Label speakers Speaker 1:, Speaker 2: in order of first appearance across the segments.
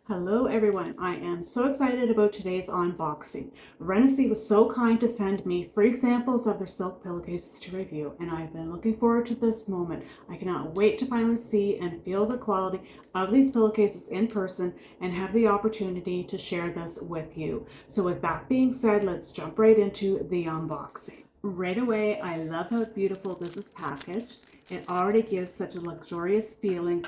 Speaker 1: Hello everyone, I am so excited about today's unboxing. RENESSY was so kind to send me free samples of their silk pillowcases to review, and I've been looking forward to this moment. I cannot wait to finally see and feel the quality of these pillowcases in person and have the opportunity to share this with you. So with that being said, let's jump right into the unboxing. Right away, I love how beautiful this is packaged. It already gives such a luxurious feeling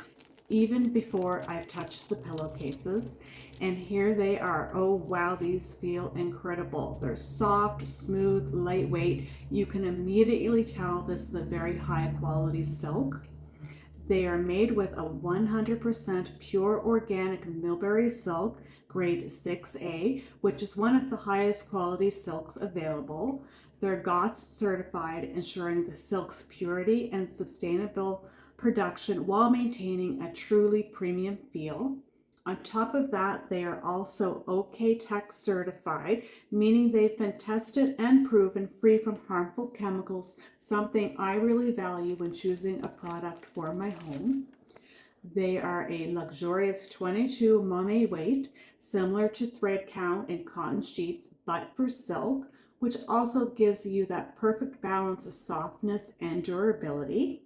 Speaker 1: even before I've touched the pillowcases. And here they are. Oh wow, these feel incredible. They're soft, smooth, lightweight. You can immediately tell this is a very high quality silk. They are made with a 100% pure organic Mulberry silk, grade 6A, which is one of the highest quality silks available. They're GOTS certified, ensuring the silk's purity and sustainable production while maintaining a truly premium feel. On top of that, they are also OEKO-TEX certified, meaning they've been tested and proven free from harmful chemicals, something I really value when choosing a product for my home. They are a luxurious 22 momme weight, similar to thread count in cotton sheets, but for silk, which also gives you that perfect balance of softness and durability.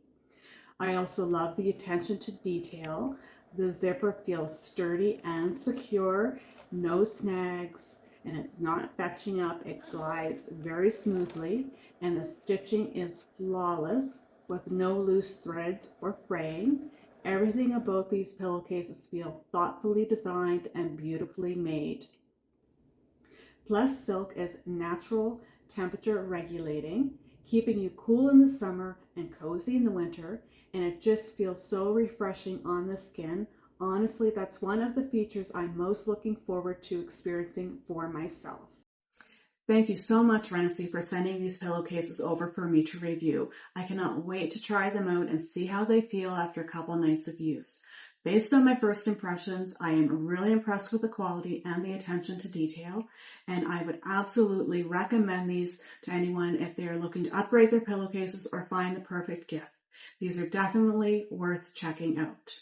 Speaker 1: I also love the attention to detail. The zipper feels sturdy and secure, no snags, and it's not fetching up. It glides very smoothly, and the stitching is flawless with no loose threads or fraying. Everything about these pillowcases feel thoughtfully designed and beautifully made. Plus, silk is natural temperature regulating, keeping you cool in the summer and cozy in the winter, and it just feels so refreshing on the skin. Honestly, that's one of the features I'm most looking forward to experiencing for myself. Thank you so much, RENESSY, for sending these pillowcases over for me to review. I cannot wait to try them out and see how they feel after a couple nights of use. Based on my first impressions, I am really impressed with the quality and the attention to detail, and I would absolutely recommend these to anyone if they are looking to upgrade their pillowcases or find the perfect gift. These are definitely worth checking out.